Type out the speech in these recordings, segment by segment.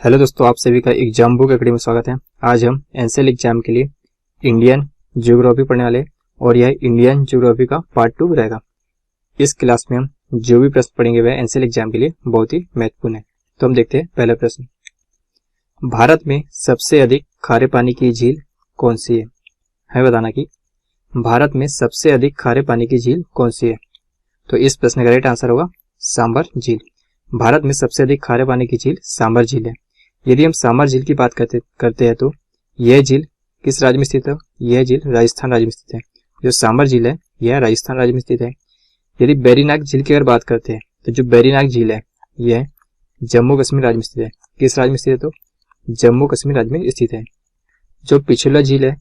Hello दोस्तों, आप सभी का एग्जाम बुक एकेडमी में स्वागत है। आज हम एनसीएल एग्जाम के लिए इंडियन ज्योग्राफी पढ़ने वाले और यह इंडियन ज्योग्राफी का पार्ट 2 रहेगा। इस क्लास में हम जो भी प्रश्न पढ़ेंगे वह एनसीएल एग्जाम के लिए बहुत ही महत्वपूर्ण है। तो हम देखते हैं पहला प्रश्न। भारत में सबसे अधिक खारे पानी की झील कौन सी है? हमें बताना कि भारत में सबसे अधिक खारे पानी की झील कौन सी है। तो इस प्रश्न का राइट आंसर होगा सांबर झील। भारत में सबसे अधिक खारे पानी की झील सांबर झील है। यदि हम सांबर झील की बात करते हैं तो यह झील किस राज्य में स्थित है? यह झील राजस्थान राज्य में स्थित है। जो सांबर झील है यह राजस्थान राज्य में स्थित है। यदि बेरीनाग झील की अगर बात करते हैं तो जो बेरीनाग झील है यह जम्मू कश्मीर राज्य में स्थित है। किस राज्य में स्थित है? तो जम्मू कश्मीर राज्य में स्थित है। जो पिछोला झील है,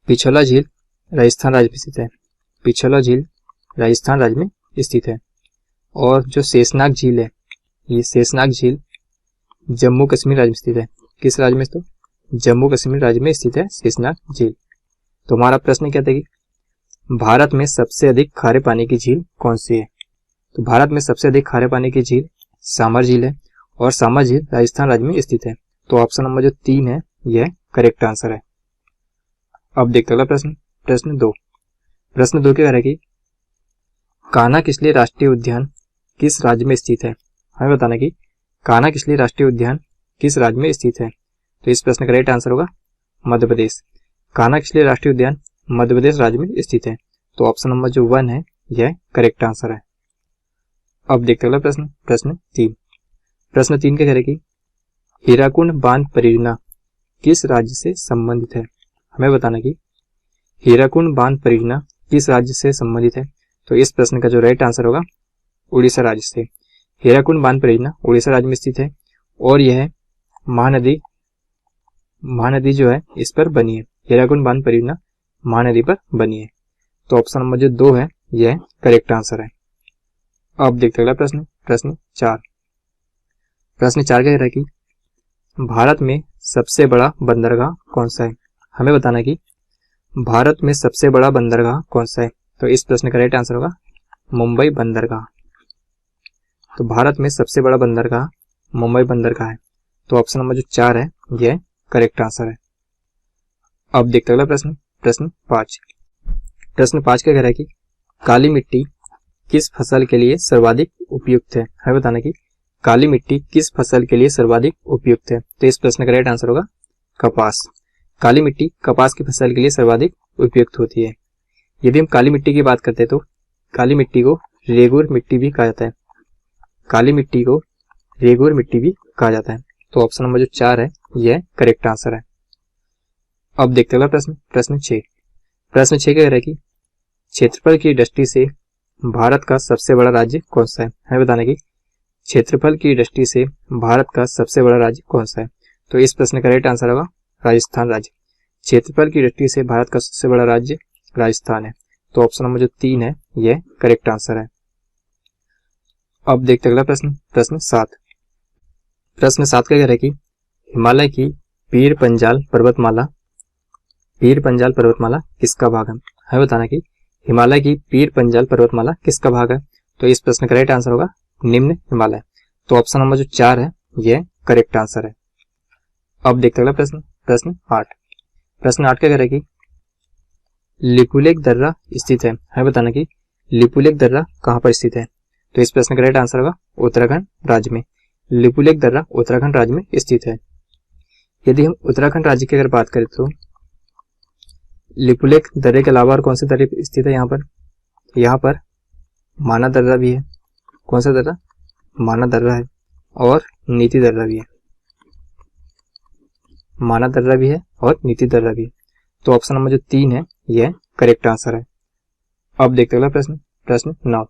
पिछोला झील राजस्थान राज्य में स्थित है। पिछोला झील राजस्थान राज्य में स्थित है। और जो शेषनाग झील है, ये शेषनाग झील जम्मू कश्मीर राज्य में स्थित है। किस राज्य में? तो जम्मू कश्मीर राज्य में स्थित है शेषनाग झील। तो हमारा प्रश्न क्या था कि भारत में सबसे अधिक खारे पानी की झील कौन सी है? तो भारत में सबसे अधिक खारे पानी की झील सांबर झील है और सांबर झील राजस्थान राज्य में स्थित है। तो ऑप्शन नंबर जो 3 है यह करेक्ट आंसर है। अब देखते अगला प्रश्न, प्रश्न 2। प्रश्न 2 क्या कह रहा है कि कान्हा किसली राष्ट्रीय उद्यान किस राज्य में स्थित है? हमें बताना कि कान्हा किसली राष्ट्रीय उद्यान किस राज्य में स्थित है। तो इस प्रश्न का राइट आंसर होगा मध्य प्रदेश। कान्हा किसली राष्ट्रीय उद्यान मध्य प्रदेश राज्य में स्थित है। तो ऑप्शन नंबर जो 1 है यह करेक्ट आंसर है। अब देखते अगला प्रश्न, प्रश्न 3। प्रश्न 3 क्या कह रहा है कि हीराकुंड बांध परियोजना किस राज्य से संबंधित है? हमें बताना कि हीराकुंड बांध परियोजना किस राज्य से संबंधित है। तो इस प्रश्न का जो राइट आंसर होगा उड़ीसा राज्य से। हीराकुंड बांध परियोजना उड़ीसा राज्य में स्थित है और यह महानदी जो है इस पर बनी है। हीराकुंड बांध परियोजना महानदी पर बनी है। तो ऑप्शन नंबर जो 2 है यह करेक्ट आंसर है। अब देखते अगला प्रश्न, प्रश्न 4। प्रश्न 4 कह रहा है कि भारत में सबसे बड़ा बंदरगाह कौन सा है? हमें बताना कि भारत में सबसे बड़ा बंदरगाह कौन सा है। तो इस प्रश्न का राइट आंसर होगा मुंबई बंदरगाह। तो भारत में सबसे बड़ा बंदरगाह मुंबई बंदरगाह है। तो ऑप्शन नंबर जो 4 है यह करेक्ट आंसर है। अब देखते अगला प्रश्न, प्रश्न 5। प्रश्न 5 क्या कह रहा है कि काली मिट्टी किस फसल के लिए सर्वाधिक उपयुक्त है? हमें बताना कि काली मिट्टी किस फसल के लिए सर्वाधिक उपयुक्त है। तो इस प्रश्न का राइट आंसर होगा कपास। काली मिट्टी कपास की फसल के लिए सर्वाधिक उपयुक्त होती है। यदि हम काली मिट्टी की बात करते हैं तो काली मिट्टी को रेगुर मिट्टी भी कहा जाता है। काली मिट्टी को रेगुर मिट्टी भी कहा जाता है। तो ऑप्शन नंबर जो 4 है यह करेक्ट आंसर है। अब देखते हैं प्रश्न, प्रश्न 6। प्रश्न 6 कह रहा है कि क्षेत्रफल की दृष्टि से भारत का सबसे बड़ा राज्य कौन सा है? हमें बताना कि क्षेत्रफल की दृष्टि से भारत का सबसे बड़ा राज्य कौन सा है। तो इस प्रश्न का राइट आंसर होगा राजस्थान राज्य। क्षेत्रफल की दृष्टि से भारत का सबसे बड़ा राज्य राजस्थान है। तो ऑप्शन नंबर जो 3 है यह करेक्ट आंसर है। अब देखते अगला प्रश्न, प्रश्न 7। प्रश्न 7 का कह रहा है कि हिमालय की पीर पंजाल पर्वतमाला किसका भाग है? हमें बताना कि हिमालय की पीर पंजाल पर्वतमाला किसका भाग है। तो इस प्रश्न का राइट आंसर होगा निम्न हिमालय। तो ऑप्शन नंबर जो 4 है यह करेक्ट आंसर है। अब देखते अगला प्रश्न, प्रश्न 8। प्रश्न 8 का कह रहा है कि लिपुलेख दर्रा स्थित है। हमें बताना कि लिपुलेख दर्रा कहाँ पर स्थित है। तो इस प्रश्न का राइट आंसर होगा उत्तराखंड राज्य में। लिपुलेख दर्रा उत्तराखंड राज्य में स्थित है। यदि हम उत्तराखंड राज्य की अगर बात करें तो लिपुलेख दर्रे के अलावा और कौन से दर्रे स्थित है? यहाँ पर माना दर्रा भी है। कौन सा दर्रा? माना दर्रा है। और नीति दर्रा भी है। माना दर्रा भी है और नीति दर्रा भी है। तो ऑप्शन नंबर जो 3 है यह करेक्ट आंसर है। अब देखते अगला प्रश्न, प्रश्न 9।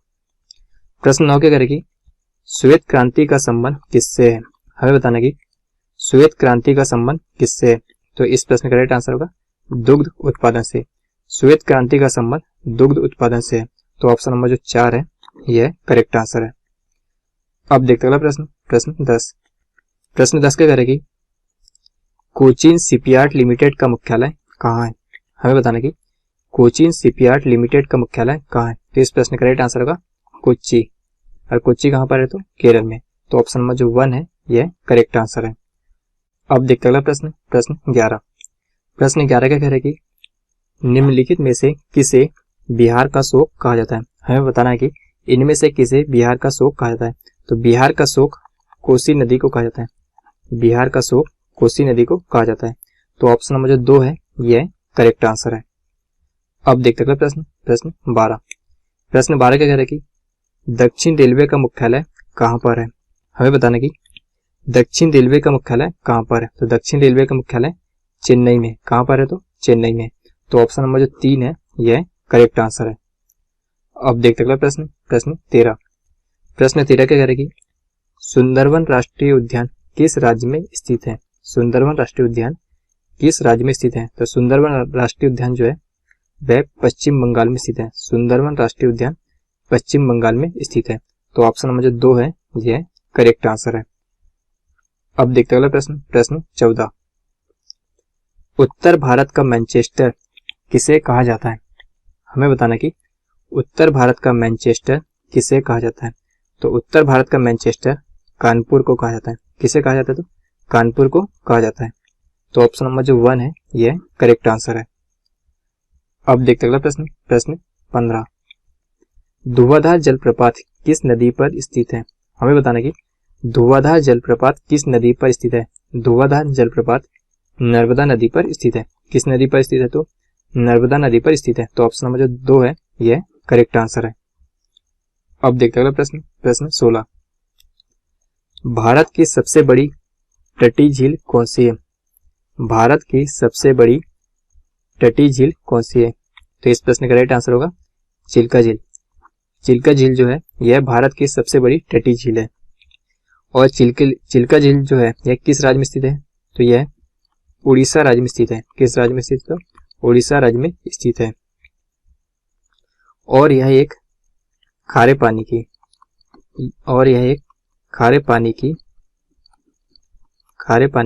प्रश्न 9 क्या कह रहा है कि श्वेत क्रांति का संबंध किससे है? हमें बताना कि श्वेत क्रांति का संबंध किससे है। तो इस प्रश्न का राइट आंसर होगा दुग्ध उत्पादन से। श्वेत क्रांति का संबंध दुग्ध उत्पादन से है। तो ऑप्शन नंबर जो 4 है यह करेक्ट आंसर है। अब देखते अगला प्रश्न, प्रश्न 10। प्रश्न 10 क्या कह रहा है कि कोचीन शिपयार्ड लिमिटेड का मुख्यालय कहाँ है? हमें बताना कि कोचीन शिपयार्ड लिमिटेड का मुख्यालय कहाँ है। तो इस प्रश्न का राइट आंसर होगा कोच्चि। और कोच्चि कहाँ पर है? तो केरल में। तो ऑप्शन नंबर जो 1 है यह करेक्ट आंसर है। अब देखते अगला प्रश्न, प्रश्न 11। प्रश्न 11 क्या कह रहा है कि निम्नलिखित में से किसे बिहार का शोक कहा जाता है। हमें बताना है कि इनमें से किसे बिहार का शोक कहा जाता है। तो बिहार का शोक कोसी नदी को कहा जाता है। बिहार का शोक कोसी नदी को कहा जाता है। तो ऑप्शन नंबर जो 2 है यह करेक्ट आंसर है। अब देखते हैं प्रश्न, प्रश्न 12। प्रश्न 12 क्या कह रहा है कि दक्षिण रेलवे का मुख्यालय कहां पर है। हमें बताना कि दक्षिण रेलवे का मुख्यालय कहां पर है। तो दक्षिण रेलवे का मुख्यालय चेन्नई में। कहां पर है, तो चेन्नई में। तो ऑप्शन नंबर जो 3 है यह करेक्ट आंसर है। अब देखते अगला प्रश्न, प्रश्न 13। प्रश्न 13 क्या कह रहा है कि सुंदरवन राष्ट्रीय उद्यान किस राज्य में स्थित है। सुंदरवन राष्ट्रीय उद्यान किस राज्य में स्थित है। तो सुंदरवन राष्ट्रीय उद्यान जो है वह पश्चिम बंगाल में स्थित है। सुंदरवन राष्ट्रीय उद्यान पश्चिम बंगाल में स्थित है। तो ऑप्शन नंबर जो 2 है यह करेक्ट आंसर है। अब देखते अगला प्रश्न, प्रश्न 14। उत्तर भारत का मैनचेस्टर किसे कहा जाता है। हमें बताना कि उत्तर भारत का मैनचेस्टर किसे कहा जाता है। तो उत्तर भारत का मैनचेस्टर कानपुर को कहा जाता है। किसे कहा जाता है, तो कानपुर को कहा जाता है। तो ऑप्शन नंबर जो 1 है यह करेक्ट आंसर है। अब देखते अगला प्रश्न, प्रश्न 15। धुआंधार जलप्रपात किस नदी पर स्थित है। हमें बताना कि धुआंधार जलप्रपात किस नदी पर स्थित है। धुआंधार जलप्रपात नर्मदा नदी पर स्थित है। किस नदी पर स्थित है, तो नर्मदा नदी पर स्थित है। तो ऑप्शन नंबर जो 2 है यह करेक्ट आंसर है। अब देखते अगला प्रश्न, प्रश्न 16। भारत की सबसे बड़ी तटीय झील कौन सी है। भारत की सबसे बड़ी तटीय झील कौन सी है। तो इस प्रश्न का राइट आंसर होगा चिल्का झील। चिल्का झील जो है यह भारत की सबसे बड़ी तटीय झील है। और चिल्का झील जो है यह किस राज्य में स्थित है, तो यह उड़ीसा राज्य में स्थित है। किस राज्य में स्थित है, तो उड़ीसा राज्य में स्थित है। और यह एक खारे पानी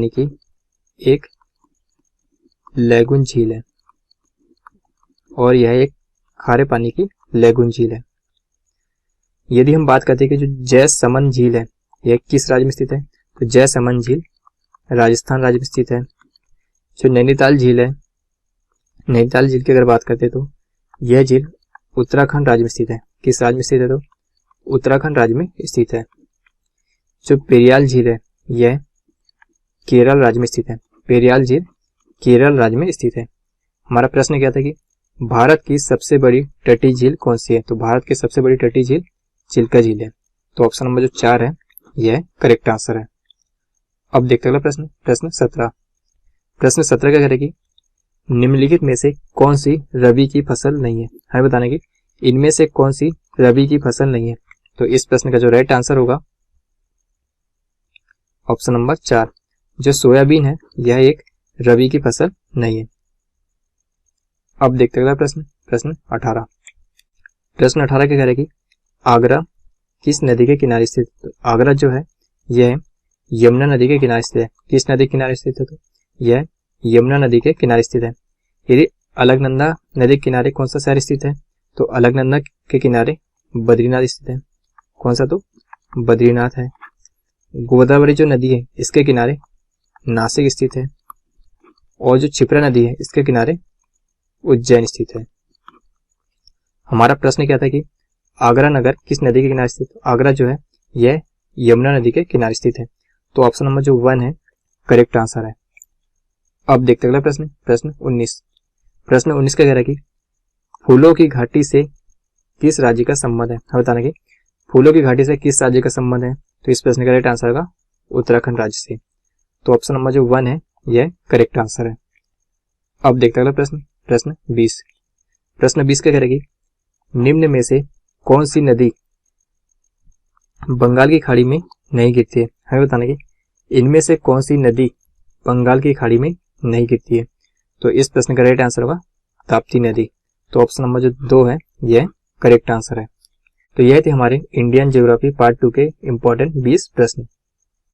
की एक लैगून झील है। और यह एक खारे पानी की लैगून झील है। यदि हम बात करते हैं कि जो जैसमंद झील है यह किस राज्य में स्थित है, तो जैसमंद झील राजस्थान राज्य में स्थित है। जो नैनीताल झील है, नैनीताल झील की अगर बात करते हैं तो यह झील उत्तराखंड राज्य में स्थित है। किस राज्य में स्थित है, तो उत्तराखंड राज्य में स्थित है। जो पेरियाल झील है यह केरल राज्य में स्थित है। पेरियाल झील केरल राज्य में स्थित है। हमारा प्रश्न क्या था कि भारत की सबसे बड़ी तटीय झील कौन सी है। तो भारत की सबसे बड़ी तटीय झील चिल्का झील है। तो ऑप्शन नंबर जो 4 है यह करेक्ट आंसर है। अब देखते अगला प्रश्न, प्रश्न 17। प्रश्न 17 क्या कह रहा है कि निम्नलिखित में से कौन सी रबी की फसल नहीं है। हमें बताना कि इनमें से कौन सी रबी की फसल नहीं है। तो इस प्रश्न का जो राइट आंसर होगा ऑप्शन नंबर 4। जो सोयाबीन है यह एक रबी की फसल नहीं है। अब देखते अगला प्रश्न, प्रश्न 18। प्रश्न 18 क्या कह रहा है कि आगरा किस नदी के किनारे स्थित है। तो आगरा जो है यह यमुना नदी के किनारे स्थित है। किस नदी के किनारे स्थित है, तो यह यमुना नदी के किनारे स्थित है। यदि अलकनंदा नदी के किनारे कौन सा शहर स्थित है, तो अलकनंदा के किनारे बद्रीनाथ स्थित है। कौन सा, तो बद्रीनाथ है। गोदावरी जो नदी है इसके किनारे नासिक स्थित है। और जो क्षिप्रा नदी है इसके किनारे उज्जैन स्थित है। हमारा प्रश्न क्या था कि आगरा नगर किस नदी के किनारे स्थित है। आगरा जो है यह यमुना नदी के किनारे स्थित है। तो ऑप्शन नंबर जो 1 है करेक्ट आंसर है। अब देखते अगला प्रश्न, प्रश्न 19। प्रश्न 19 का कह रहा है कि फूलों की घाटी से किस राज्य का संबंध है। हमें बताना कि फूलों की घाटी से किस राज्य का संबंध है। तो इस प्रश्न का राइट आंसर होगा उत्तराखंड राज्य से। तो ऑप्शन नंबर जो 1 है यह करेक्ट आंसर है। अब देखते अगला प्रश्न, प्रश्न 20। प्रश्न 20 का कह रहा है कि निम्न में से कौन सी नदी बंगाल की खाड़ी में नहीं गिरती है। हमें बताना कि इनमें से कौन सी नदी बंगाल की खाड़ी में नहीं गिरती है। तो इस प्रश्न का राइट आंसर होगा ताप्ती नदी। तो ऑप्शन नंबर जो 2 है यह करेक्ट आंसर है। तो यह थे हमारे इंडियन ज्योग्राफी पार्ट 2 के इंपॉर्टेंट 20 प्रश्न।